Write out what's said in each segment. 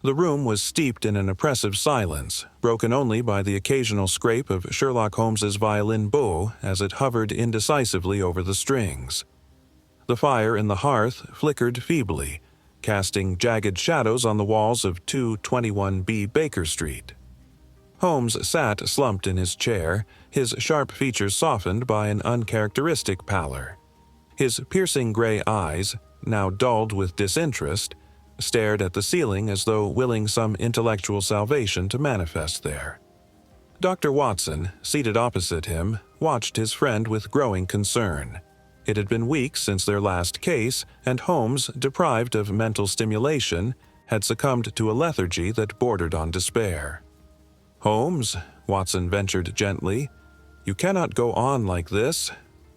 The room was steeped in an oppressive silence, broken only by the occasional scrape of Sherlock Holmes's violin bow as it hovered indecisively over the strings. The fire in the hearth flickered feebly, casting jagged shadows on the walls of 221B Baker Street. Holmes sat slumped in his chair, his sharp features softened by an uncharacteristic pallor. His piercing gray eyes, now dulled with disinterest, stared at the ceiling as though willing some intellectual salvation to manifest there. Dr. Watson, seated opposite him, watched his friend with growing concern. It had been weeks since their last case, and Holmes, deprived of mental stimulation, had succumbed to a lethargy that bordered on despair. "Holmes," Watson ventured gently, "you cannot go on like this.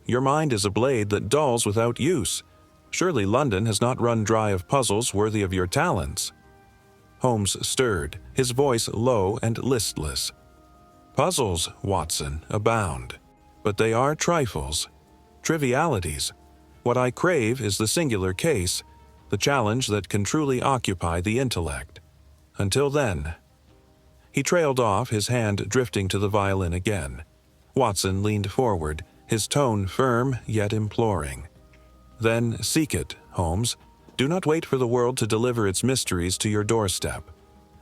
Your mind is a blade that dulls without use. Surely London has not run dry of puzzles worthy of your talents." Holmes stirred, his voice low and listless. "Puzzles, Watson, abound. But they are trifles, trivialities. What I crave is the singular case, the challenge that can truly occupy the intellect. Until then—" He trailed off, his hand drifting to the violin again. Watson leaned forward, his tone firm yet imploring. "Then seek it, Holmes. Do not wait for the world to deliver its mysteries to your doorstep.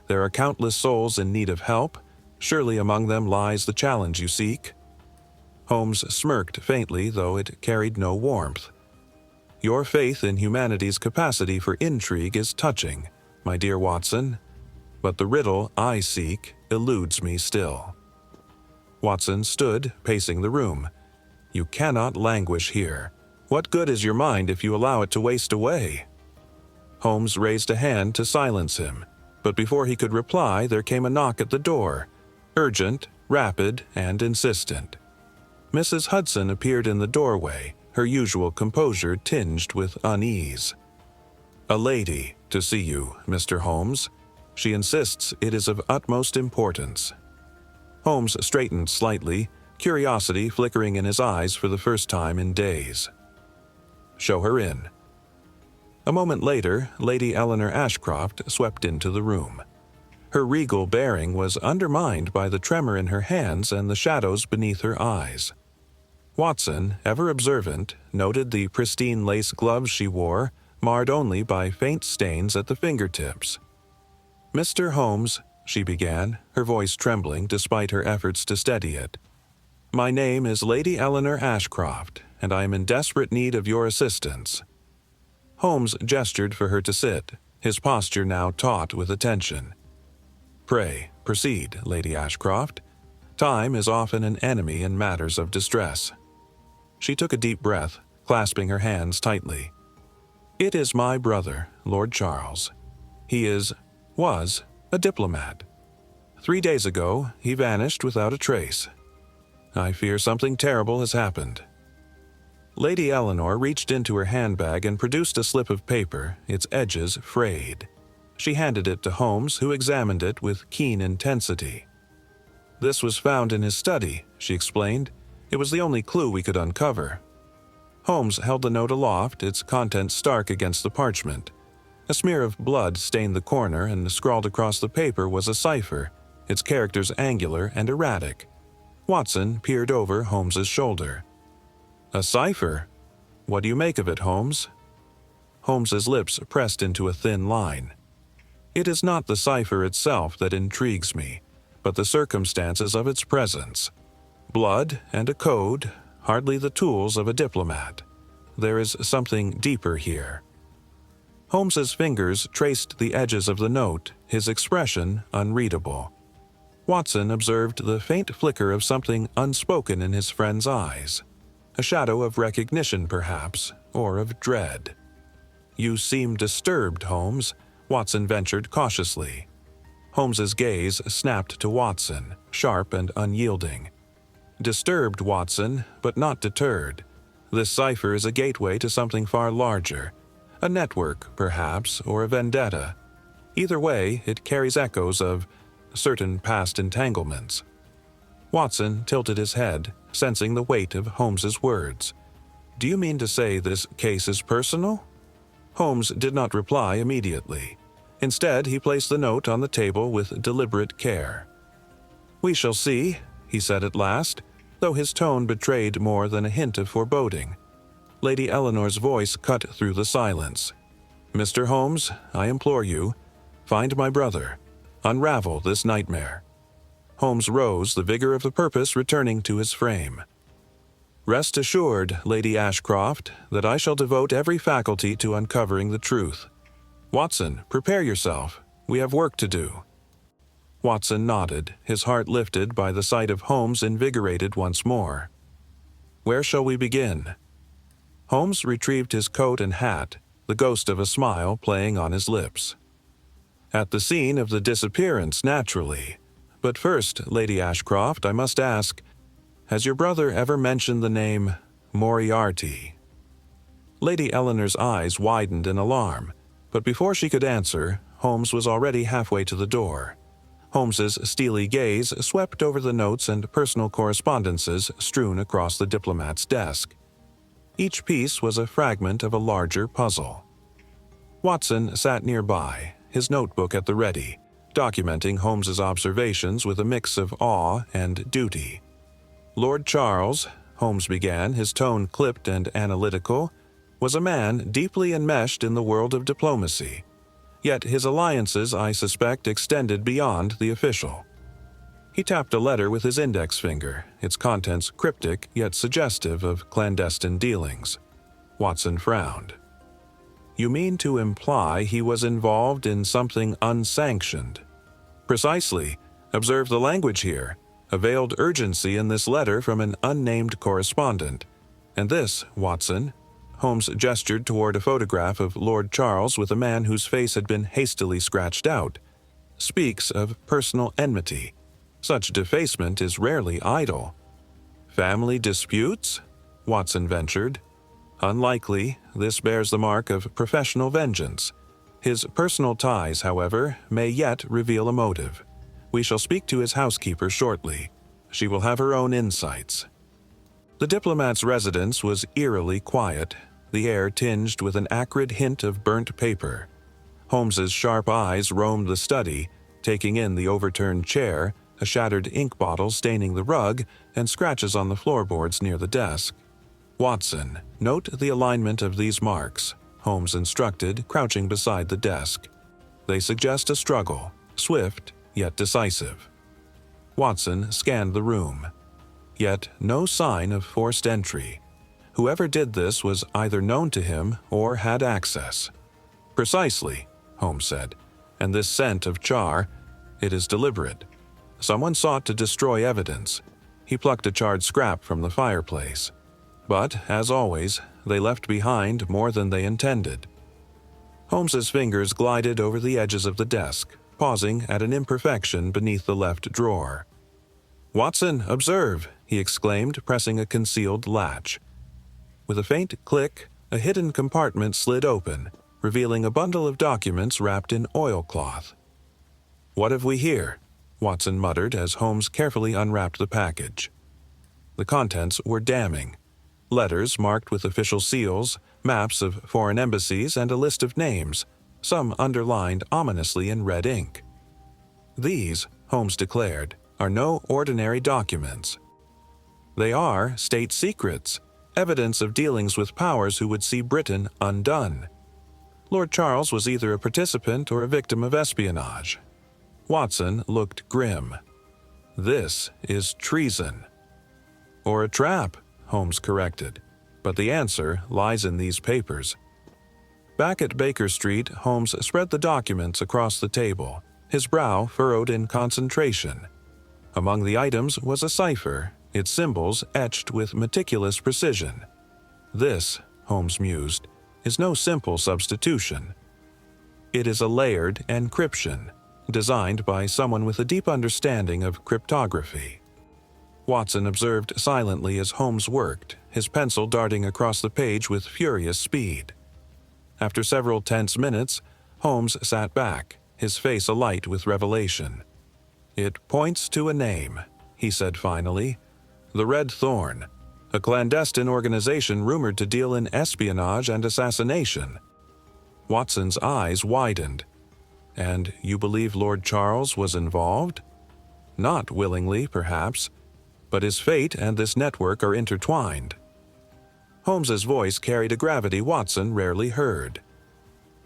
There are countless souls in need of help. Surely among them lies the challenge you seek." Holmes smirked faintly, though it carried no warmth. "Your faith in humanity's capacity for intrigue is touching, my dear Watson. But the riddle I seek eludes me still." Watson stood, pacing the room. "You cannot languish here. What good is your mind if you allow it to waste away?" Holmes raised a hand to silence him, but before he could reply there came a knock at the door, urgent, rapid, and insistent. Mrs. Hudson appeared in the doorway, her usual composure tinged with unease. "A lady to see you, Mr. Holmes. She insists it is of utmost importance." Holmes straightened slightly, curiosity flickering in his eyes for the first time in days. "Show her in." A moment later, Lady Eleanor Ashcroft swept into the room. Her regal bearing was undermined by the tremor in her hands and the shadows beneath her eyes. Watson, ever observant, noted the pristine lace gloves she wore, marred only by faint stains at the fingertips. "Mr. Holmes," she began, her voice trembling despite her efforts to steady it. "My name is Lady Eleanor Ashcroft, and I am in desperate need of your assistance." Holmes gestured for her to sit, his posture now taut with attention. "Pray, proceed, Lady Ashcroft. Time is often an enemy in matters of distress." She took a deep breath, clasping her hands tightly. "It is my brother, Lord Charles. He was a diplomat. 3 days ago, he vanished without a trace. I fear something terrible has happened." Lady Eleanor reached into her handbag and produced a slip of paper, its edges frayed. She handed it to Holmes, who examined it with keen intensity. "This was found in his study," she explained. "It was the only clue we could uncover." Holmes held the note aloft, its contents stark against the parchment. A smear of blood stained the corner, and scrawled across the paper was a cipher, its characters angular and erratic. Watson peered over Holmes's shoulder. "A cipher? What do you make of it, Holmes?" Holmes's lips pressed into a thin line. "It is not the cipher itself that intrigues me, but the circumstances of its presence. Blood and a code, hardly the tools of a diplomat. There is something deeper here." Holmes's fingers traced the edges of the note, his expression unreadable. Watson observed the faint flicker of something unspoken in his friend's eyes. A shadow of recognition, perhaps, or of dread. "You seem disturbed, Holmes," Watson ventured cautiously. Holmes's gaze snapped to Watson, sharp and unyielding. "Disturbed, Watson, but not deterred. This cipher is a gateway to something far larger. A network, perhaps, or a vendetta. Either way, it carries echoes of certain past entanglements." Watson tilted his head, sensing the weight of Holmes's words. "Do you mean to say this case is personal?" Holmes did not reply immediately. Instead, he placed the note on the table with deliberate care. "We shall see," he said at last, though his tone betrayed more than a hint of foreboding. Lady Eleanor's voice cut through the silence. "Mr. Holmes, I implore you, find my brother. Unravel this nightmare." Holmes rose, the vigor of the purpose returning to his frame. "Rest assured, Lady Ashcroft, that I shall devote every faculty to uncovering the truth. Watson, prepare yourself. We have work to do." Watson nodded, his heart lifted by the sight of Holmes invigorated once more. "Where shall we begin?" Holmes retrieved his coat and hat, the ghost of a smile playing on his lips. "At the scene of the disappearance, naturally. But first, Lady Ashcroft, I must ask, has your brother ever mentioned the name Moriarty?" Lady Eleanor's eyes widened in alarm, but before she could answer, Holmes was already halfway to the door. Holmes's steely gaze swept over the notes and personal correspondences strewn across the diplomat's desk. Each piece was a fragment of a larger puzzle. Watson sat nearby, his notebook at the ready, documenting Holmes's observations with a mix of awe and duty. "Lord Charles," Holmes began, his tone clipped and analytical, "was a man deeply enmeshed in the world of diplomacy. Yet his alliances, I suspect, extended beyond the official." He tapped a letter with his index finger, its contents cryptic yet suggestive of clandestine dealings. Watson frowned. "You mean to imply he was involved in something unsanctioned?" "Precisely. Observe the language here. A veiled urgency in this letter from an unnamed correspondent. And this, Watson," Holmes gestured toward a photograph of Lord Charles with a man whose face had been hastily scratched out, "speaks of personal enmity. Such defacement is rarely idle." "Family disputes?" Watson ventured. "Unlikely. This bears the mark of professional vengeance. His personal ties, however, may yet reveal a motive. We shall speak to his housekeeper shortly. She will have her own insights." The diplomat's residence was eerily quiet, the air tinged with an acrid hint of burnt paper. Holmes's sharp eyes roamed the study, taking in the overturned chair, a shattered ink bottle staining the rug, and scratches on the floorboards near the desk. "Watson, note the alignment of these marks," Holmes instructed, crouching beside the desk. "They suggest a struggle, swift yet decisive." Watson scanned the room. Yet no sign of forced entry. Whoever did this was either known to him or had access. "Precisely," Holmes said. "And this scent of char, it is deliberate. Someone sought to destroy evidence." He plucked a charred scrap from the fireplace. "But, as always, they left behind more than they intended." Holmes's fingers glided over the edges of the desk, pausing at an imperfection beneath the left drawer. "Watson, observe!" he exclaimed, pressing a concealed latch. With a faint click, a hidden compartment slid open, revealing a bundle of documents wrapped in oilcloth. "What have we here?" Watson muttered as Holmes carefully unwrapped the package. The contents were damning. Letters marked with official seals, maps of foreign embassies, and a list of names, some underlined ominously in red ink. "These," Holmes declared, "are no ordinary documents. They are state secrets, evidence of dealings with powers who would see Britain undone. Lord Charles was either a participant or a victim of espionage." Watson looked grim. "This is treason." "Or a trap," Holmes corrected. "But the answer lies in these papers." Back at Baker Street, Holmes spread the documents across the table, his brow furrowed in concentration. Among the items was a cipher, its symbols etched with meticulous precision. "This," Holmes mused, "is no simple substitution. It is a layered encryption, designed by someone with a deep understanding of cryptography." Watson observed silently as Holmes worked, his pencil darting across the page with furious speed. After several tense minutes, Holmes sat back, his face alight with revelation. "It points to a name," he said finally. "The Red Thorn, a clandestine organization rumored to deal in espionage and assassination." Watson's eyes widened. And you believe Lord Charles was involved? Not willingly, perhaps, but his fate and this network are intertwined. Holmes's voice carried a gravity Watson rarely heard.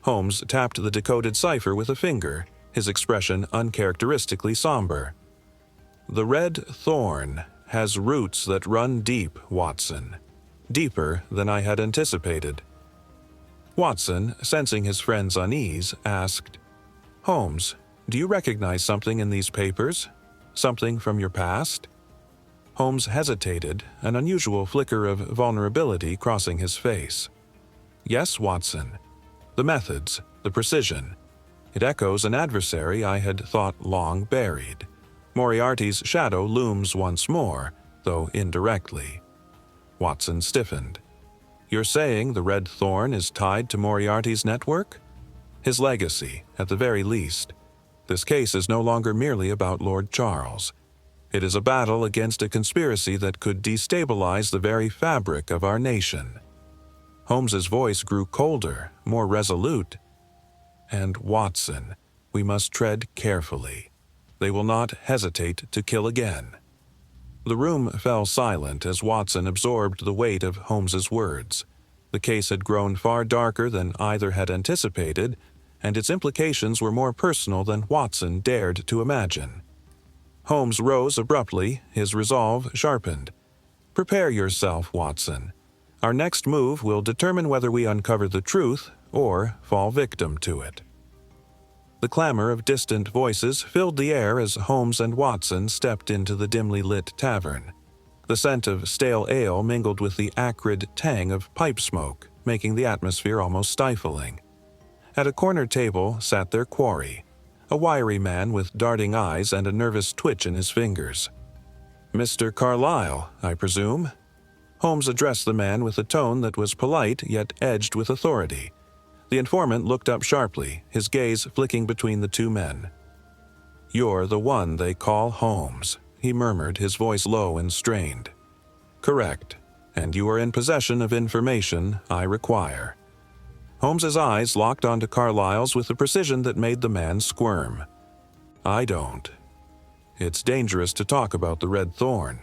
Holmes tapped the decoded cipher with a finger, his expression uncharacteristically somber. The red thorn has roots that run deep, Watson. Deeper than I had anticipated. Watson, sensing his friend's unease, asked, "Holmes, do you recognize something in these papers? Something from your past?" Holmes hesitated, an unusual flicker of vulnerability crossing his face. "Yes, Watson. The methods, the precision. It echoes an adversary I had thought long buried. Moriarty's shadow looms once more, though indirectly." Watson stiffened. "You're saying the red thorn is tied to Moriarty's network? His legacy, at the very least. This case is no longer merely about Lord Charles. It is a battle against a conspiracy that could destabilize the very fabric of our nation." Holmes's voice grew colder, more resolute. "And Watson, we must tread carefully. They will not hesitate to kill again." The room fell silent as Watson absorbed the weight of Holmes's words. The case had grown far darker than either had anticipated, and its implications were more personal than Watson dared to imagine. Holmes rose abruptly, his resolve sharpened. "Prepare yourself, Watson. Our next move will determine whether we uncover the truth or fall victim to it." The clamor of distant voices filled the air as Holmes and Watson stepped into the dimly lit tavern. The scent of stale ale mingled with the acrid tang of pipe smoke, making the atmosphere almost stifling. At a corner table sat their quarry, a wiry man with darting eyes and a nervous twitch in his fingers. "Mr. Carlyle, I presume?" Holmes addressed the man with a tone that was polite yet edged with authority. The informant looked up sharply, his gaze flicking between the two men. "You're the one they call Holmes," he murmured, his voice low and strained. "Correct, and you are in possession of information I require." Holmes's eyes locked onto Carlyle's with a precision that made the man squirm. "I don't. It's dangerous to talk about the red thorn."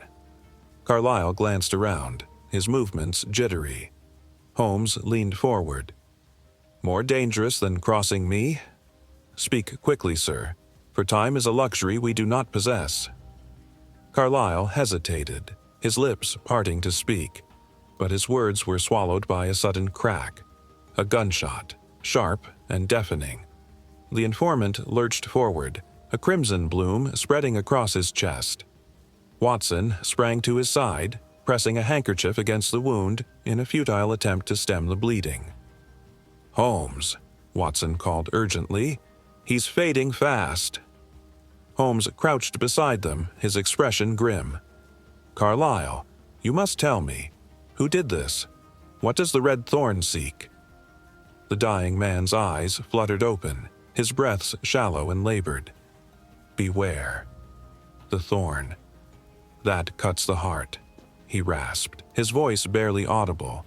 Carlyle glanced around, his movements jittery. Holmes leaned forward. "More dangerous than crossing me? Speak quickly, sir, for time is a luxury we do not possess." Carlyle hesitated, his lips parting to speak, but his words were swallowed by a sudden crack. A gunshot, sharp and deafening. The informant lurched forward, a crimson bloom spreading across his chest. Watson sprang to his side, pressing a handkerchief against the wound in a futile attempt to stem the bleeding. "Holmes," Watson called urgently. "He's fading fast." Holmes crouched beside them, his expression grim. "Carlyle, you must tell me. Who did this? What does the red thorn seek?" The dying man's eyes fluttered open, his breaths shallow and labored. "Beware. The thorn. That cuts the heart," he rasped, his voice barely audible.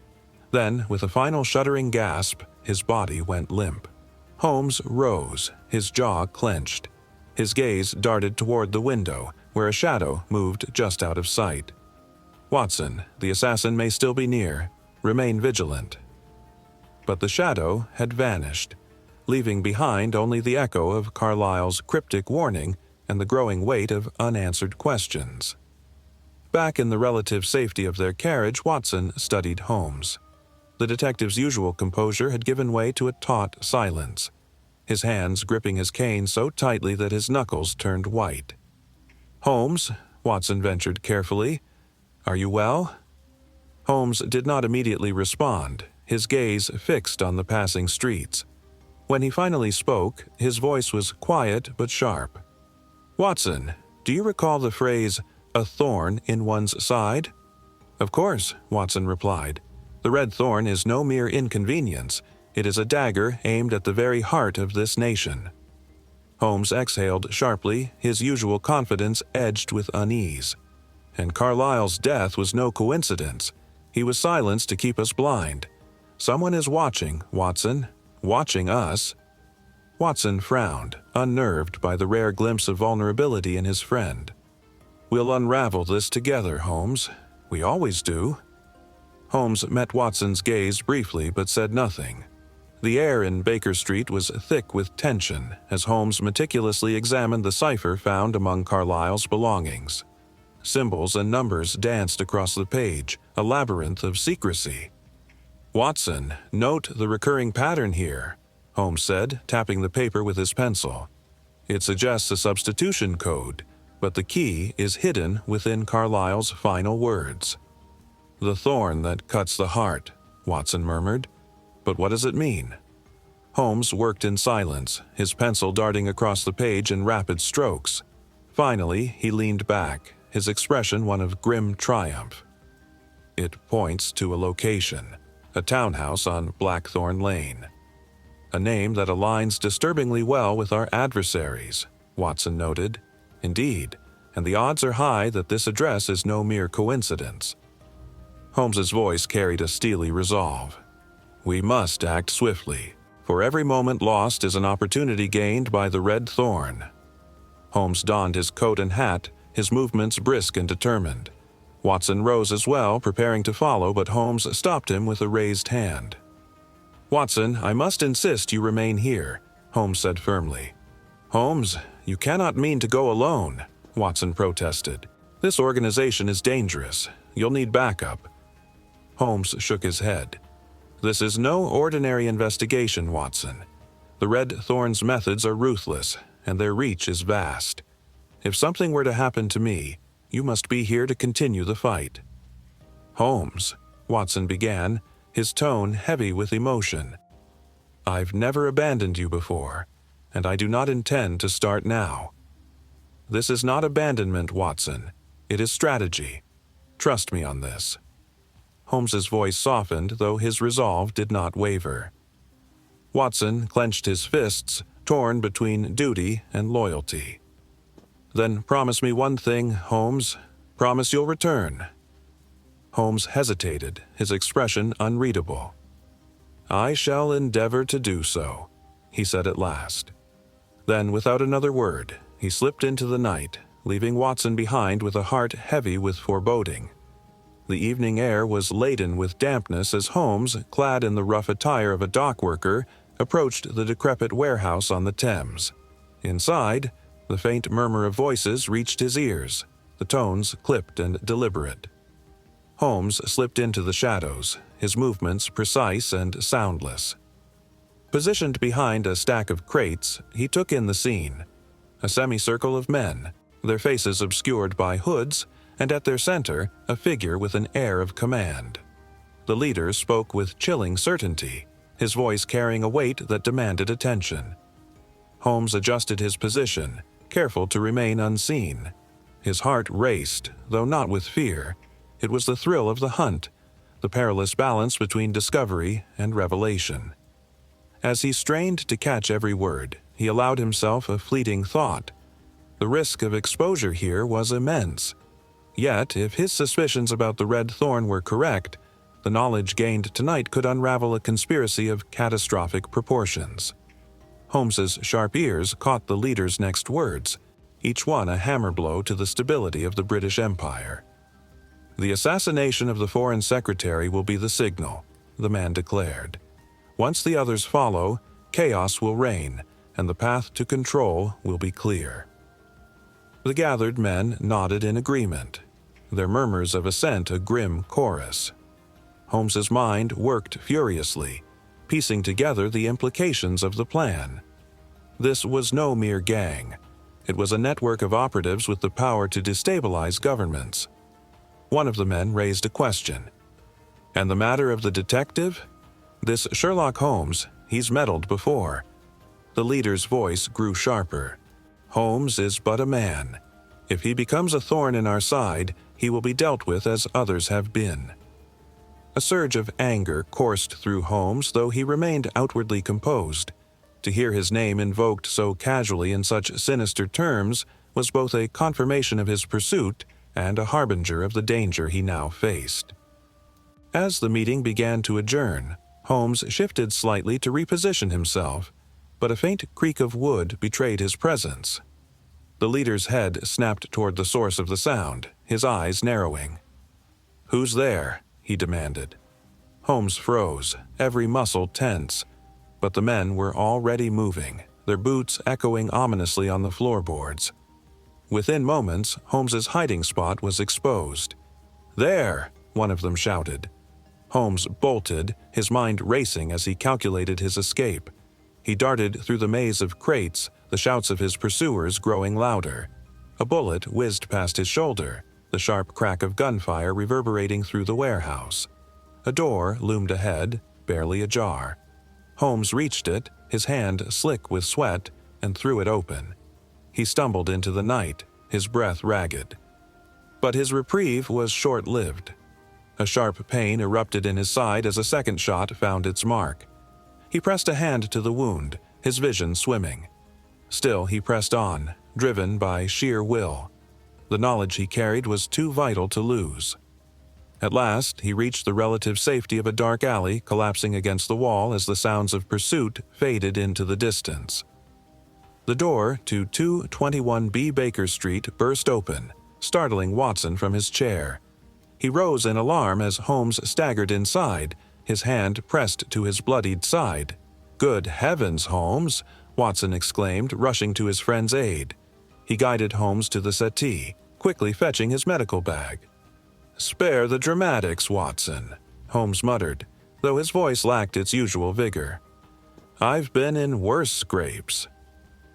Then, with a final shuddering gasp, his body went limp. Holmes rose, his jaw clenched. His gaze darted toward the window, where a shadow moved just out of sight. "Watson, the assassin may still be near. Remain vigilant." But the shadow had vanished, leaving behind only the echo of Carlyle's cryptic warning and the growing weight of unanswered questions. Back in the relative safety of their carriage, Watson studied Holmes. The detective's usual composure had given way to a taut silence, his hands gripping his cane so tightly that his knuckles turned white. "Holmes," Watson ventured carefully, "are you well?" Holmes did not immediately respond, his gaze fixed on the passing streets. When he finally spoke, his voice was quiet but sharp. "Watson, do you recall the phrase, 'a thorn in one's side'?" "Of course," Watson replied. "The red thorn is no mere inconvenience. It is a dagger aimed at the very heart of this nation." Holmes exhaled sharply, his usual confidence edged with unease. "And Carlyle's death was no coincidence. He was silenced to keep us blind. Someone is watching, Watson. Watching us." Watson frowned, unnerved by the rare glimpse of vulnerability in his friend. "We'll unravel this together, Holmes. We always do." Holmes met Watson's gaze briefly but said nothing. The air in Baker Street was thick with tension as Holmes meticulously examined the cipher found among Carlyle's belongings. Symbols and numbers danced across the page, a labyrinth of secrecy. "Watson, note the recurring pattern here," Holmes said, tapping the paper with his pencil. "It suggests a substitution code, but the key is hidden within Carlyle's final words." "The thorn that cuts the heart," Watson murmured. "But what does it mean?" Holmes worked in silence, his pencil darting across the page in rapid strokes. Finally, he leaned back, his expression one of grim triumph. "It points to a location, a townhouse on Blackthorn Lane. A name that aligns disturbingly well with our adversaries," Watson noted. "Indeed, and the odds are high that this address is no mere coincidence." Holmes's voice carried a steely resolve. "We must act swiftly, for every moment lost is an opportunity gained by the red thorn." Holmes donned his coat and hat, his movements brisk and determined. Watson rose as well, preparing to follow, but Holmes stopped him with a raised hand. "Watson, I must insist you remain here," Holmes said firmly. "Holmes, you cannot mean to go alone," Watson protested. "This organization is dangerous. You'll need backup." Holmes shook his head. "This is no ordinary investigation, Watson. The Red Thorn's methods are ruthless, and their reach is vast. If something were to happen to me, you must be here to continue the fight." "Holmes," Watson began, his tone heavy with emotion. "I've never abandoned you before, and I do not intend to start now. This is not abandonment, Watson. It is strategy. Trust me on this." Holmes's voice softened, though his resolve did not waver. Watson clenched his fists, torn between duty and loyalty. "Then promise me one thing, Holmes. Promise you'll return." Holmes hesitated, his expression unreadable. "I shall endeavor to do so," he said at last. Then, without another word, he slipped into the night, leaving Watson behind with a heart heavy with foreboding. The evening air was laden with dampness as Holmes, clad in the rough attire of a dock worker, approached the decrepit warehouse on the Thames. Inside, the faint murmur of voices reached his ears, the tones clipped and deliberate. Holmes slipped into the shadows, his movements precise and soundless. Positioned behind a stack of crates, he took in the scene. A semicircle of men, their faces obscured by hoods, and at their center, a figure with an air of command. The leader spoke with chilling certainty, his voice carrying a weight that demanded attention. Holmes adjusted his position, careful to remain unseen. His heart raced, though not with fear. It was the thrill of the hunt, the perilous balance between discovery and revelation. As he strained to catch every word, he allowed himself a fleeting thought. The risk of exposure here was immense. Yet, if his suspicions about the Red Thorn were correct, the knowledge gained tonight could unravel a conspiracy of catastrophic proportions. Holmes's sharp ears caught the leader's next words, each one a hammer blow to the stability of the British Empire. "The assassination of the Foreign Secretary will be the signal," the man declared. "Once the others follow, chaos will reign, and the path to control will be clear." The gathered men nodded in agreement, their murmurs of assent a grim chorus. Holmes's mind worked furiously, piecing together the implications of the plan. This was no mere gang. It was a network of operatives with the power to destabilize governments. One of the men raised a question. "And the matter of the detective? This Sherlock Holmes, he's meddled before." The leader's voice grew sharper. "Holmes is but a man. If he becomes a thorn in our side, he will be dealt with as others have been." A surge of anger coursed through Holmes, though he remained outwardly composed. To hear his name invoked so casually in such sinister terms was both a confirmation of his pursuit and a harbinger of the danger he now faced. As the meeting began to adjourn, Holmes shifted slightly to reposition himself, but a faint creak of wood betrayed his presence. The leader's head snapped toward the source of the sound, his eyes narrowing. "Who's there?" he demanded. Holmes froze, every muscle tense, but the men were already moving, their boots echoing ominously on the floorboards. Within moments, Holmes's hiding spot was exposed. "There!" one of them shouted. Holmes bolted, his mind racing as he calculated his escape. He darted through the maze of crates, the shouts of his pursuers growing louder. A bullet whizzed past his shoulder, the sharp crack of gunfire reverberating through the warehouse. A door loomed ahead, barely ajar. Holmes reached it, his hand slick with sweat, and threw it open. He stumbled into the night, his breath ragged. But his reprieve was short-lived. A sharp pain erupted in his side as a second shot found its mark. He pressed a hand to the wound, his vision swimming. Still he pressed on, driven by sheer will. The knowledge he carried was too vital to lose. At last, he reached the relative safety of a dark alley, collapsing against the wall as the sounds of pursuit faded into the distance. The door to 221B Baker Street burst open, startling Watson from his chair. He rose in alarm as Holmes staggered inside, his hand pressed to his bloodied side. "Good heavens, Holmes!" Watson exclaimed, rushing to his friend's aid. He guided Holmes to the settee, quickly fetching his medical bag. "Spare the dramatics, Watson," Holmes muttered, though his voice lacked its usual vigor. "I've been in worse scrapes."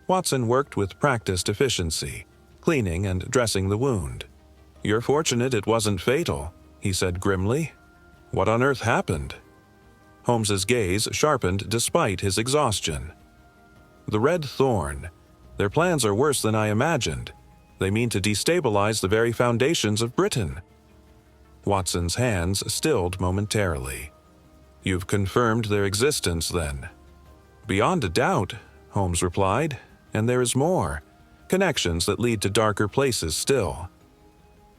Watson worked with practiced efficiency, cleaning and dressing the wound. "You're fortunate it wasn't fatal," he said grimly. "What on earth happened?" Holmes's gaze sharpened despite his exhaustion. "The Red Thorn. Their plans are worse than I imagined. They mean to destabilize the very foundations of Britain." Watson's hands stilled momentarily. "You've confirmed their existence, then?" "Beyond a doubt," Holmes replied, "and there is more. Connections that lead to darker places still."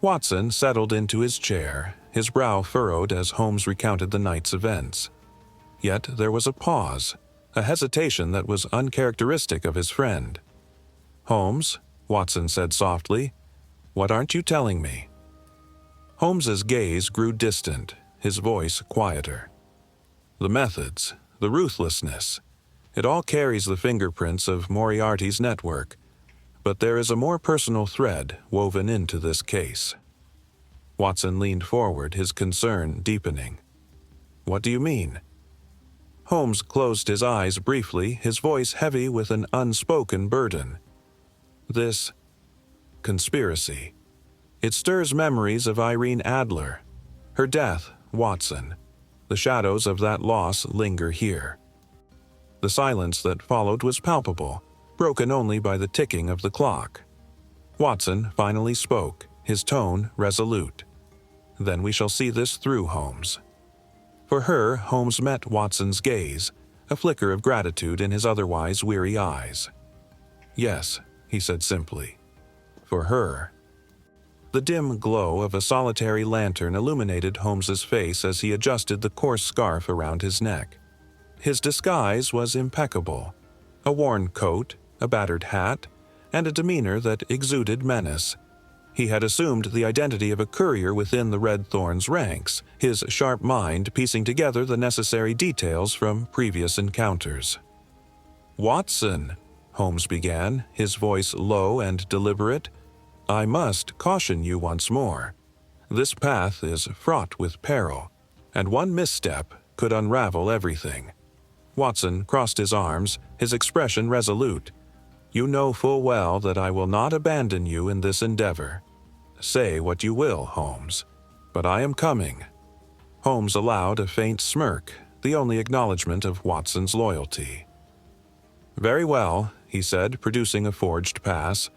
Watson settled into his chair, his brow furrowed as Holmes recounted the night's events. Yet there was a pause, a hesitation that was uncharacteristic of his friend. "Holmes," Watson said softly, "what aren't you telling me?" Holmes's gaze grew distant, his voice quieter. "The methods, the ruthlessness, it all carries the fingerprints of Moriarty's network. But there is a more personal thread woven into this case." Watson leaned forward, his concern deepening. "What do you mean?" Holmes closed his eyes briefly, his voice heavy with an unspoken burden. "This conspiracy. It stirs memories of Irene Adler. Her death, Watson. The shadows of that loss linger here." The silence that followed was palpable, broken only by the ticking of the clock. Watson finally spoke, his tone resolute. "Then we shall see this through, Holmes." For her, Holmes met Watson's gaze, a flicker of gratitude in his otherwise weary eyes. "Yes," he said simply. "For her." The dim glow of a solitary lantern illuminated Holmes's face as he adjusted the coarse scarf around his neck. His disguise was impeccable. A worn coat, a battered hat, and a demeanor that exuded menace. He had assumed the identity of a courier within the Red Thorn's ranks, his sharp mind piecing together the necessary details from previous encounters. "Watson," Holmes began, his voice low and deliberate, "I must caution you once more. This path is fraught with peril, and one misstep could unravel everything." Watson crossed his arms, his expression resolute. "You know full well that I will not abandon you in this endeavor. Say what you will, Holmes, but I am coming." Holmes allowed a faint smirk, the only acknowledgement of Watson's loyalty. "Very well," he said, producing a forged pass.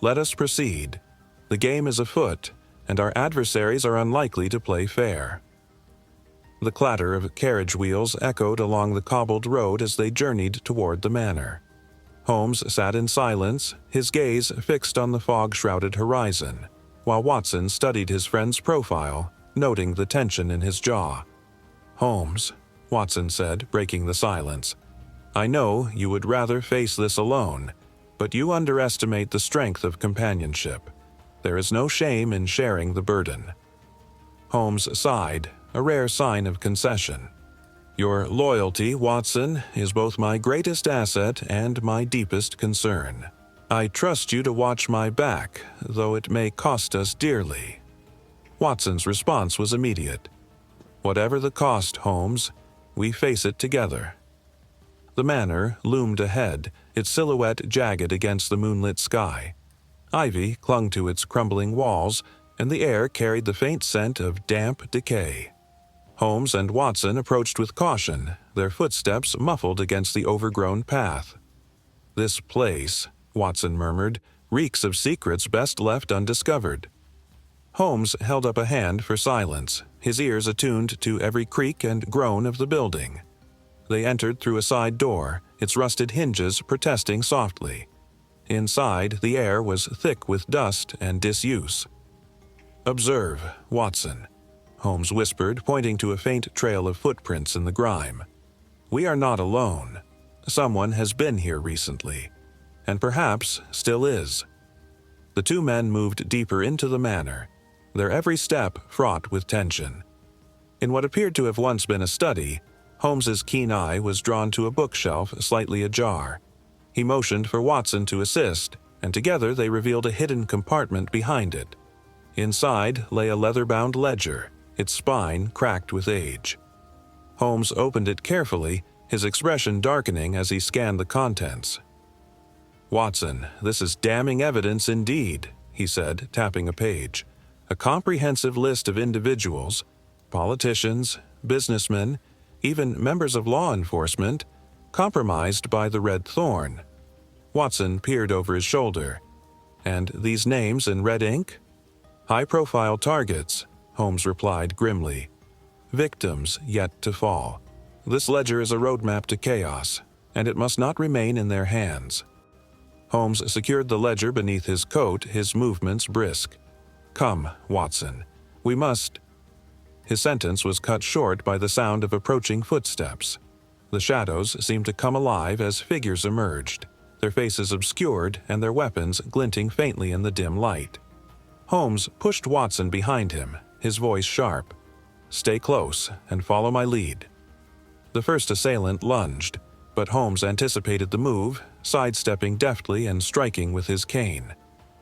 "Let us proceed. The game is afoot, and our adversaries are unlikely to play fair." The clatter of carriage wheels echoed along the cobbled road as they journeyed toward the manor. Holmes sat in silence, his gaze fixed on the fog-shrouded horizon, while Watson studied his friend's profile, noting the tension in his jaw. "Holmes," Watson said, breaking the silence, I know you would rather face this alone, but you underestimate the strength of companionship. There is no shame in sharing the burden." Holmes sighed, a rare sign of concession. "Your loyalty, Watson, is both my greatest asset and my deepest concern. I trust you to watch my back, though it may cost us dearly." Watson's response was immediate. "Whatever the cost, Holmes, we face it together." The manor loomed ahead, its silhouette jagged against the moonlit sky. Ivy clung to its crumbling walls, and the air carried the faint scent of damp decay. Holmes and Watson approached with caution, their footsteps muffled against the overgrown path. "This place," Watson murmured, "reeks of secrets best left undiscovered." Holmes held up a hand for silence, his ears attuned to every creak and groan of the building. They entered through a side door, its rusted hinges protesting softly. Inside, the air was thick with dust and disuse. "Observe, Watson," Holmes whispered, pointing to a faint trail of footprints in the grime. "We are not alone. Someone has been here recently, and perhaps still is." The two men moved deeper into the manor, their every step fraught with tension. In what appeared to have once been a study, Holmes's keen eye was drawn to a bookshelf slightly ajar. He motioned for Watson to assist, and together they revealed a hidden compartment behind it. Inside lay a leather-bound ledger, its spine cracked with age. Holmes opened it carefully, his expression darkening as he scanned the contents. "Watson, this is damning evidence indeed," he said, tapping a page. "A comprehensive list of individuals, politicians, businessmen, even members of law enforcement, compromised by the red thorn." Watson peered over his shoulder. "And these names in red ink?" "High-profile targets," Holmes replied grimly. "Victims yet to fall. This ledger is a roadmap to chaos, and it must not remain in their hands." Holmes secured the ledger beneath his coat, his movements brisk. "Come, Watson. We must—" His sentence was cut short by the sound of approaching footsteps. The shadows seemed to come alive as figures emerged, their faces obscured and their weapons glinting faintly in the dim light. Holmes pushed Watson behind him, his voice sharp. "Stay close and follow my lead." The first assailant lunged, but Holmes anticipated the move, sidestepping deftly and striking with his cane.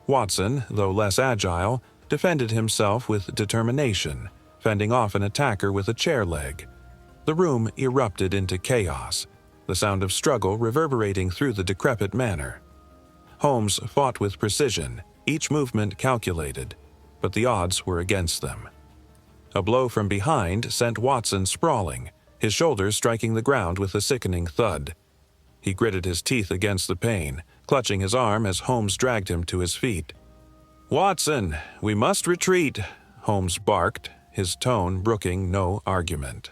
Watson, though less agile, defended himself with determination, fending off an attacker with a chair leg. The room erupted into chaos, the sound of struggle reverberating through the decrepit manor. Holmes fought with precision, each movement calculated, but the odds were against them. A blow from behind sent Watson sprawling, his shoulders striking the ground with a sickening thud. He gritted his teeth against the pain, clutching his arm as Holmes dragged him to his feet. "Watson, we must retreat," Holmes barked, his tone brooking no argument.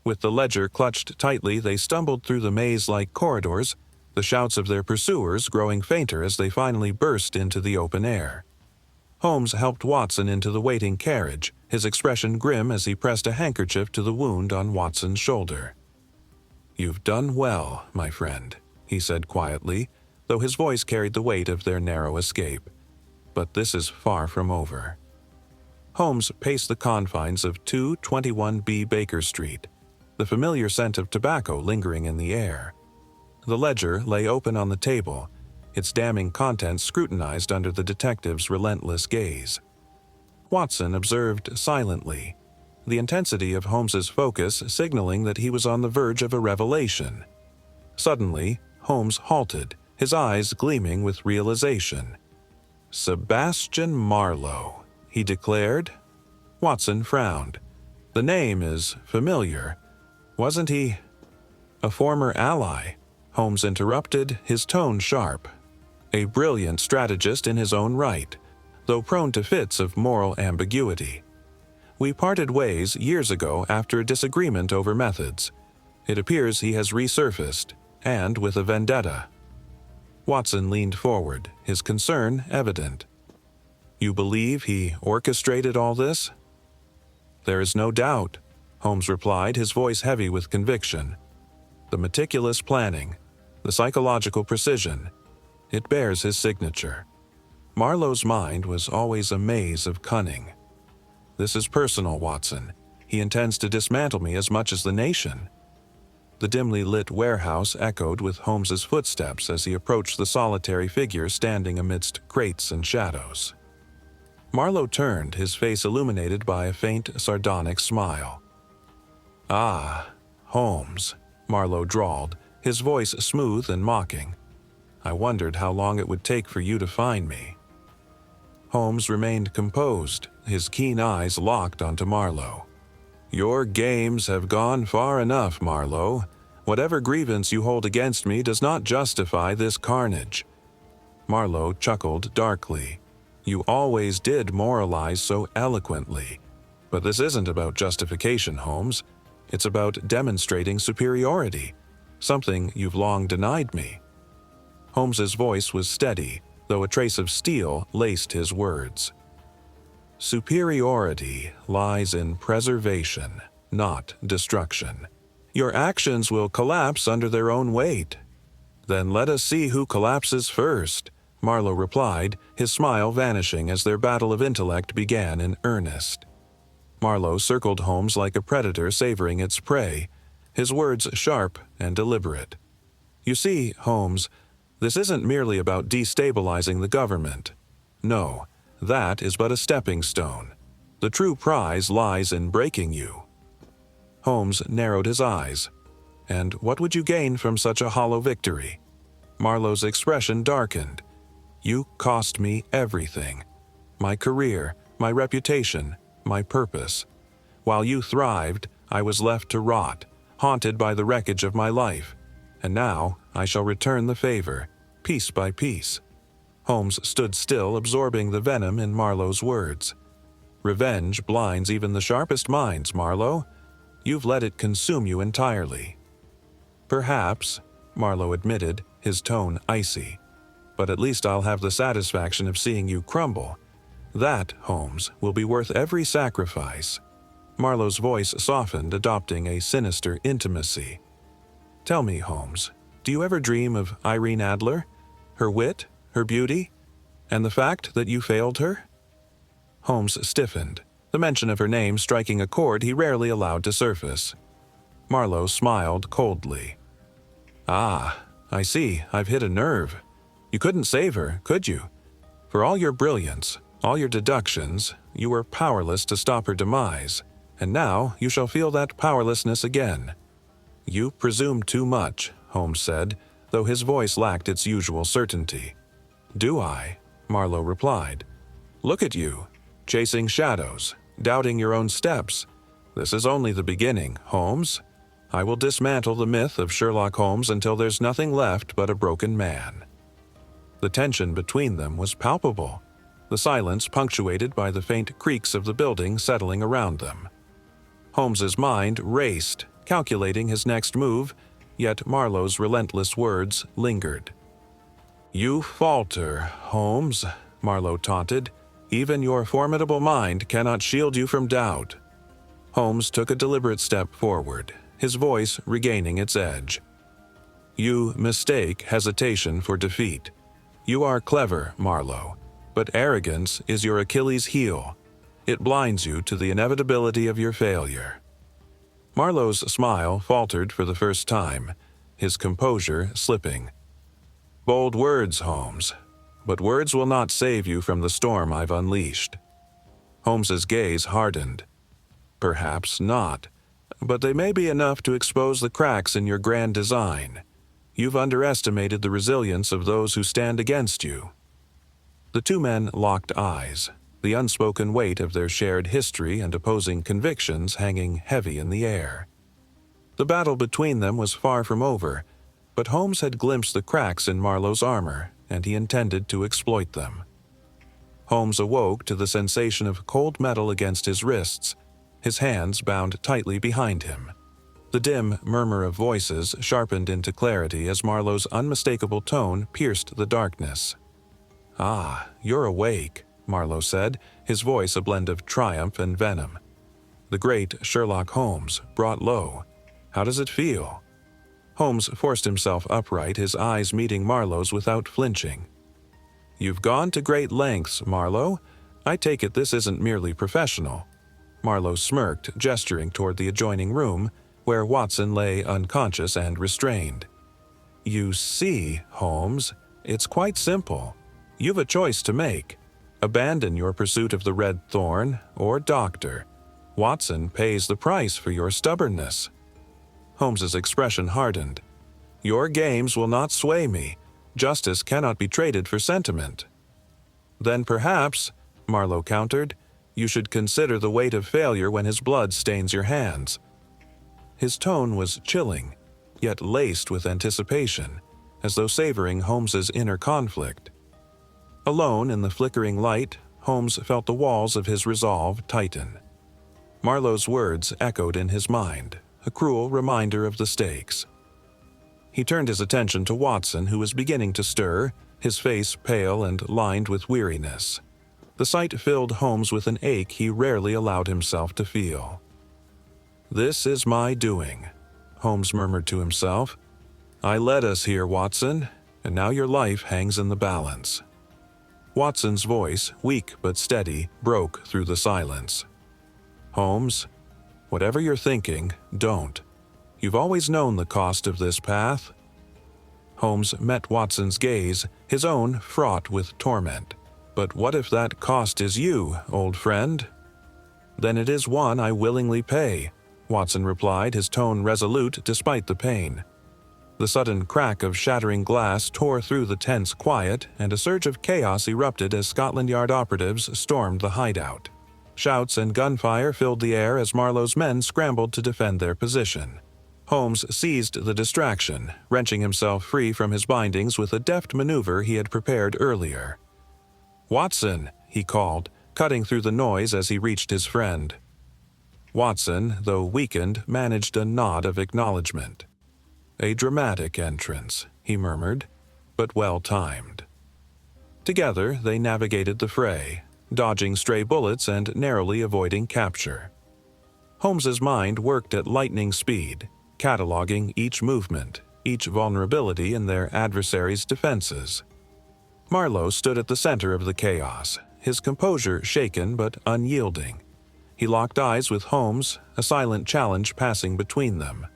With the ledger clutched tightly, they stumbled through the maze-like corridors, the shouts of their pursuers growing fainter as they finally burst into the open air. Holmes helped Watson into the waiting carriage, his expression grim as he pressed a handkerchief to the wound on Watson's shoulder. "You've done well, my friend," he said quietly, though his voice carried the weight of their narrow escape. "But this is far from over." Holmes paced the confines of 221B Baker Street, the familiar scent of tobacco lingering in the air. The ledger lay open on the table, its damning contents scrutinized under the detective's relentless gaze. Watson observed silently, the intensity of Holmes's focus signaling that he was on the verge of a revelation. Suddenly, Holmes halted, his eyes gleaming with realization. "Sebastian Marlo," he declared. Watson frowned. "The name is familiar. Wasn't he—" "A former ally," Holmes interrupted, his tone sharp. "A brilliant strategist in his own right, though prone to fits of moral ambiguity. We parted ways years ago after a disagreement over methods. It appears he has resurfaced, and with a vendetta." Watson leaned forward, his concern evident. "You believe he orchestrated all this?" "There is no doubt," Holmes replied, his voice heavy with conviction. The meticulous planning, the psychological precision, it bears his signature. Marlowe's mind was always a maze of cunning. This is personal, Watson. He intends to dismantle me as much as the nation. The dimly lit warehouse echoed with Holmes's footsteps as he approached the solitary figure standing amidst crates and shadows. Marlowe turned, his face illuminated by a faint, sardonic smile. "Ah, Holmes," Marlowe drawled, his voice smooth and mocking. "I wondered how long it would take for you to find me." Holmes remained composed, his keen eyes locked onto Marlowe. "Your games have gone far enough, Marlowe. Whatever grievance you hold against me does not justify this carnage." Marlowe chuckled darkly. "You always did moralize so eloquently. But this isn't about justification, Holmes. It's about demonstrating superiority, something you've long denied me." Holmes's voice was steady, though a trace of steel laced his words. "Superiority lies in preservation, not destruction. Your actions will collapse under their own weight." "Then let us see who collapses first," Marlowe replied, his smile vanishing as their battle of intellect began in earnest. Marlowe circled Holmes like a predator savoring its prey, his words sharp and deliberate. "You see, Holmes, this isn't merely about destabilizing the government. No, that is but a stepping stone. The true prize lies in breaking you." Holmes narrowed his eyes. "And what would you gain from such a hollow victory?" Marlowe's expression darkened. "You cost me everything. My career, my reputation, my purpose. While you thrived, I was left to rot, haunted by the wreckage of my life. And now I shall return the favor, piece by piece." Holmes stood still, absorbing the venom in Marlowe's words. "Revenge blinds even the sharpest minds, Marlowe. You've let it consume you entirely." "Perhaps," Marlowe admitted, his tone icy. "But at least I'll have the satisfaction of seeing you crumble. That, Holmes, will be worth every sacrifice." Marlowe's voice softened, adopting a sinister intimacy. "Tell me, Holmes, do you ever dream of Irene Adler? Her wit, her beauty, and the fact that you failed her?" Holmes stiffened, the mention of her name striking a chord he rarely allowed to surface. Marlowe smiled coldly. "Ah, I see, I've hit a nerve. You couldn't save her, could you? For all your brilliance, all your deductions, you were powerless to stop her demise, and now you shall feel that powerlessness again." "You presume too much," Holmes said, though his voice lacked its usual certainty. "Do I?" Marlowe replied. "Look at you, chasing shadows, doubting your own steps. This is only the beginning, Holmes. I will dismantle the myth of Sherlock Holmes until there's nothing left but a broken man." The tension between them was palpable, the silence punctuated by the faint creaks of the building settling around them. Holmes's mind raced, calculating his next move, yet Marlowe's relentless words lingered. "You falter, Holmes," Marlowe taunted. "Even your formidable mind cannot shield you from doubt." Holmes took a deliberate step forward, his voice regaining its edge. "You mistake hesitation for defeat. You are clever, Marlowe, but arrogance is your Achilles' heel. It blinds you to the inevitability of your failure." Marlowe's smile faltered for the first time, his composure slipping. "Bold words, Holmes, but words will not save you from the storm I've unleashed." Holmes's gaze hardened. "Perhaps not, but they may be enough to expose the cracks in your grand design. You've underestimated the resilience of those who stand against you." The two men locked eyes, the unspoken weight of their shared history and opposing convictions hanging heavy in the air. The battle between them was far from over, but Holmes had glimpsed the cracks in Marlowe's armor, and he intended to exploit them. Holmes awoke to the sensation of cold metal against his wrists, his hands bound tightly behind him. The dim murmur of voices sharpened into clarity as Marlowe's unmistakable tone pierced the darkness. "Ah, you're awake," Marlowe said, his voice a blend of triumph and venom. "The great Sherlock Holmes, brought low. How does it feel?" Holmes forced himself upright, his eyes meeting Marlowe's without flinching. "You've gone to great lengths, Marlo. I take it this isn't merely professional." Marlo smirked, gesturing toward the adjoining room, where Watson lay unconscious and restrained. "You see, Holmes, it's quite simple. You've a choice to make. Abandon your pursuit of the red thorn, or doctor. Watson pays the price for your stubbornness." Holmes's expression hardened. "Your games will not sway me. Justice cannot be traded for sentiment." "Then perhaps," Marlo countered, "you should consider the weight of failure when his blood stains your hands." His tone was chilling, yet laced with anticipation, as though savoring Holmes's inner conflict. Alone in the flickering light, Holmes felt the walls of his resolve tighten. Marlowe's words echoed in his mind, a cruel reminder of the stakes. He turned his attention to Watson, who was beginning to stir, his face pale and lined with weariness. The sight filled Holmes with an ache he rarely allowed himself to feel. "This is my doing," Holmes murmured to himself. "I led us here, Watson, and now your life hangs in the balance." Watson's voice, weak but steady, broke through the silence. "Holmes, whatever you're thinking, don't. You've always known the cost of this path." Holmes met Watson's gaze, his own fraught with torment. "But what if that cost is you, old friend?" "Then it is one I willingly pay," Watson replied, his tone resolute despite the pain. The sudden crack of shattering glass tore through the tense quiet, and a surge of chaos erupted as Scotland Yard operatives stormed the hideout. Shouts and gunfire filled the air as Marlowe's men scrambled to defend their position. Holmes seized the distraction, wrenching himself free from his bindings with a deft maneuver he had prepared earlier. "Watson!" he called, cutting through the noise as he reached his friend. Watson, though weakened, managed a nod of acknowledgement. "A dramatic entrance," he murmured, "but well-timed." Together they navigated the fray, dodging stray bullets and narrowly avoiding capture. Holmes's mind worked at lightning speed, cataloging each movement, each vulnerability in their adversaries' defenses. Marlo stood at the center of the chaos, his composure shaken but unyielding. He locked eyes with Holmes, a silent challenge passing between them.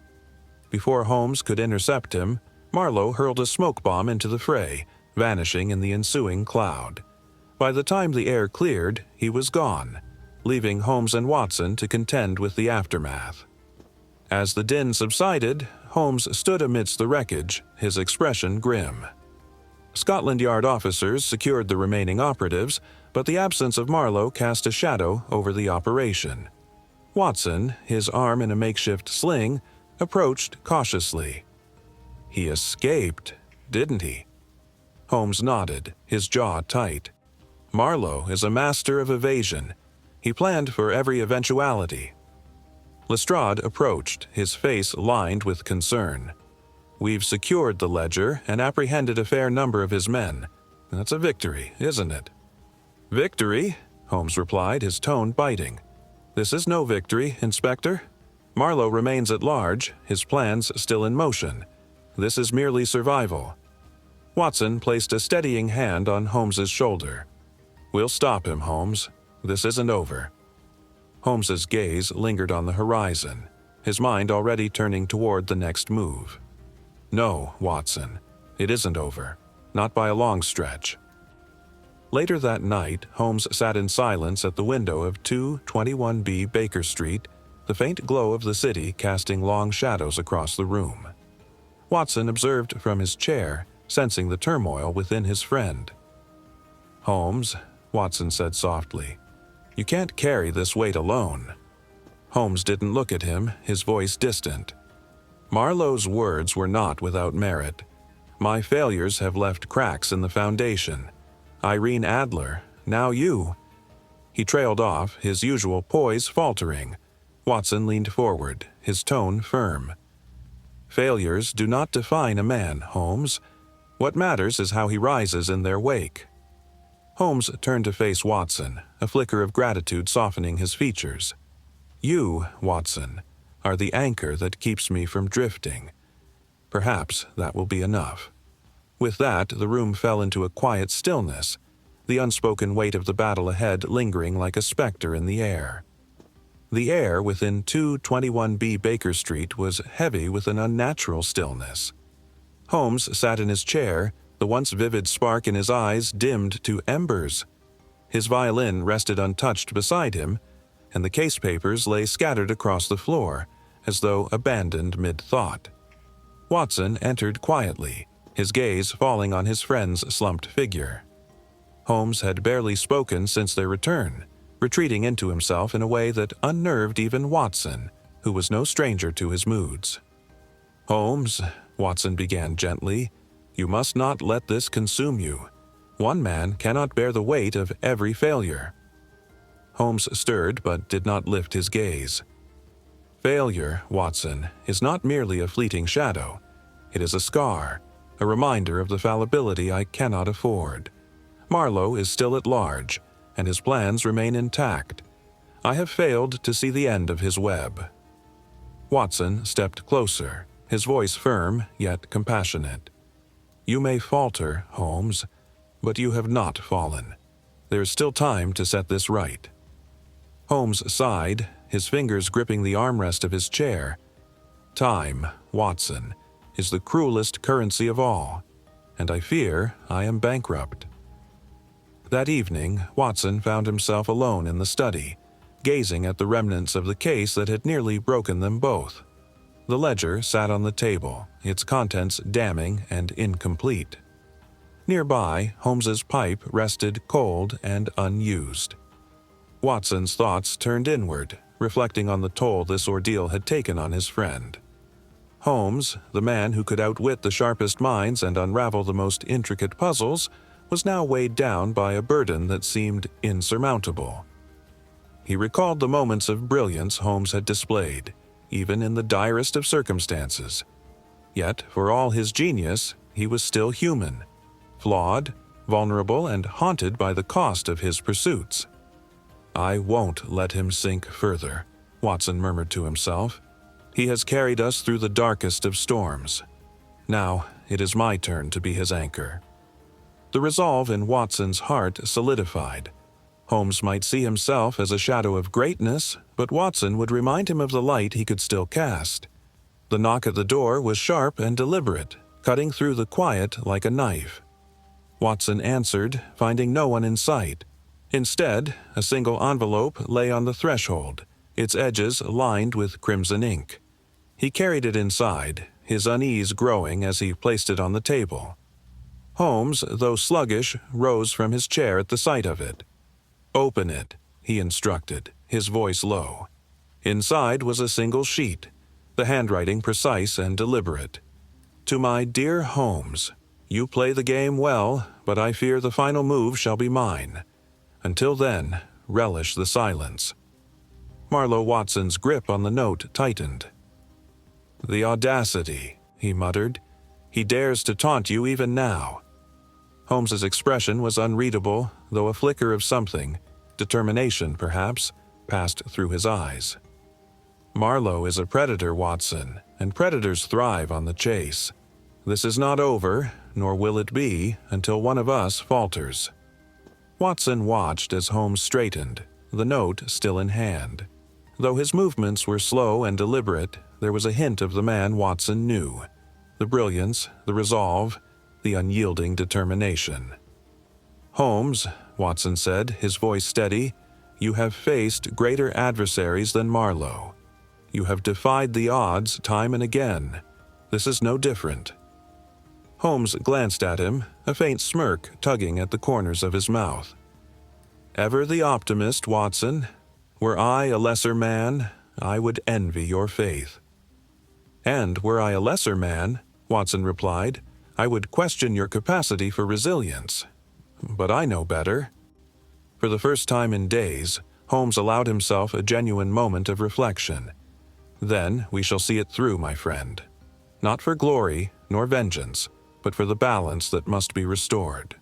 Before Holmes could intercept him, Marlo hurled a smoke bomb into the fray, vanishing in the ensuing cloud. By the time the air cleared, he was gone, leaving Holmes and Watson to contend with the aftermath. As the din subsided, Holmes stood amidst the wreckage, his expression grim. Scotland Yard officers secured the remaining operatives, but the absence of Marlo cast a shadow over the operation. Watson, his arm in a makeshift sling, approached cautiously. "He escaped, didn't he?" Holmes nodded, his jaw tight. "Marlo is a master of evasion. He planned for every eventuality." Lestrade approached, his face lined with concern. "We've secured the ledger and apprehended a fair number of his men. That's a victory, isn't it?" "Victory?" Holmes replied, his tone biting. "This is no victory, Inspector. Marlo remains at large, his plans still in motion. This is merely survival." Watson placed a steadying hand on Holmes's shoulder. "We'll stop him, Holmes. This isn't over." Holmes's gaze lingered on the horizon, his mind already turning toward the next move. "No, Watson, it isn't over. Not by a long stretch." Later that night, Holmes sat in silence at the window of 221B Baker Street, the faint glow of the city casting long shadows across the room. Watson observed from his chair, sensing the turmoil within his friend. "Holmes," Watson said softly, "you can't carry this weight alone." Holmes didn't look at him, his voice distant. "Marlowe's words were not without merit. My failures have left cracks in the foundation. Irene Adler, now you." He trailed off, his usual poise faltering. Watson leaned forward, his tone firm. "Failures do not define a man, Holmes. What matters is how he rises in their wake." Holmes turned to face Watson, a flicker of gratitude softening his features. "You, Watson, are the anchor that keeps me from drifting. Perhaps that will be enough." With that, the room fell into a quiet stillness, the unspoken weight of the battle ahead lingering like a specter in the air. The air within 221B Baker Street was heavy with an unnatural stillness. Holmes sat in his chair, the once vivid spark in his eyes dimmed to embers. His violin rested untouched beside him, and the case papers lay scattered across the floor, as though abandoned mid-thought. Watson entered quietly, his gaze falling on his friend's slumped figure. Holmes had barely spoken since their return, retreating into himself in a way that unnerved even Watson, who was no stranger to his moods. "Holmes," Watson began gently, "you must not let this consume you. One man cannot bear the weight of every failure." Holmes stirred but did not lift his gaze. "Failure, Watson, is not merely a fleeting shadow. It is a scar, a reminder of the fallibility I cannot afford. Marlo is still at large, and his plans remain intact. I have failed to see the end of his web." Watson stepped closer, his voice firm yet compassionate. "You may falter, Holmes, but you have not fallen. There is still time to set this right." Holmes sighed, his fingers gripping the armrest of his chair. "Time, Watson, is the cruelest currency of all, and I fear I am bankrupt." That evening, Watson found himself alone in the study, gazing at the remnants of the case that had nearly broken them both. The ledger sat on the table, its contents damning and incomplete. Nearby, Holmes's pipe rested cold and unused. Watson's thoughts turned inward, reflecting on the toll this ordeal had taken on his friend. Holmes, the man who could outwit the sharpest minds and unravel the most intricate puzzles, was now weighed down by a burden that seemed insurmountable. He recalled the moments of brilliance Holmes had displayed, even in the direst of circumstances. Yet, for all his genius, he was still human, flawed, vulnerable, and haunted by the cost of his pursuits. "I won't let him sink further," Watson murmured to himself. "He has carried us through the darkest of storms. Now it is my turn to be his anchor." The resolve in Watson's heart solidified. Holmes might see himself as a shadow of greatness, but Watson would remind him of the light he could still cast. The knock at the door was sharp and deliberate, cutting through the quiet like a knife. Watson answered, finding no one in sight. Instead, a single envelope lay on the threshold, its edges lined with crimson ink. He carried it inside, his unease growing as he placed it on the table. Holmes, though sluggish, rose from his chair at the sight of it. "Open it," he instructed, his voice low. Inside was a single sheet, the handwriting precise and deliberate. "To my dear Holmes, you play the game well, but I fear the final move shall be mine. Until then, relish the silence." Marlo Watson's grip on the note tightened. "The audacity," he muttered. "He dares to taunt you even now." Holmes's expression was unreadable, though a flicker of something, determination perhaps, passed through his eyes. "Marlo is a predator, Watson, and predators thrive on the chase. This is not over, nor will it be, until one of us falters." Watson watched as Holmes straightened, the note still in hand. Though his movements were slow and deliberate, there was a hint of the man Watson knew. The brilliance, the resolve, the unyielding determination. "Holmes," Watson said, his voice steady, "you have faced greater adversaries than Marlo. You have defied the odds time and again. This is no different." Holmes glanced at him, a faint smirk tugging at the corners of his mouth. "Ever the optimist, Watson. Were I a lesser man, I would envy your faith." "And were I a lesser man," Watson replied, "I would question your capacity for resilience. But I know better." For the first time in days, Holmes allowed himself a genuine moment of reflection. "Then we shall see it through, my friend. Not for glory, nor vengeance, but for the balance that must be restored."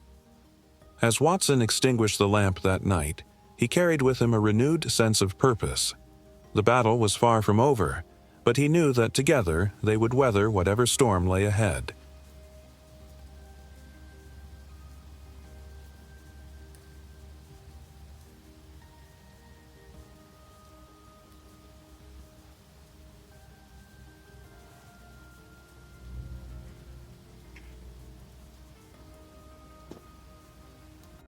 As Watson extinguished the lamp that night, he carried with him a renewed sense of purpose. The battle was far from over, but he knew that together they would weather whatever storm lay ahead.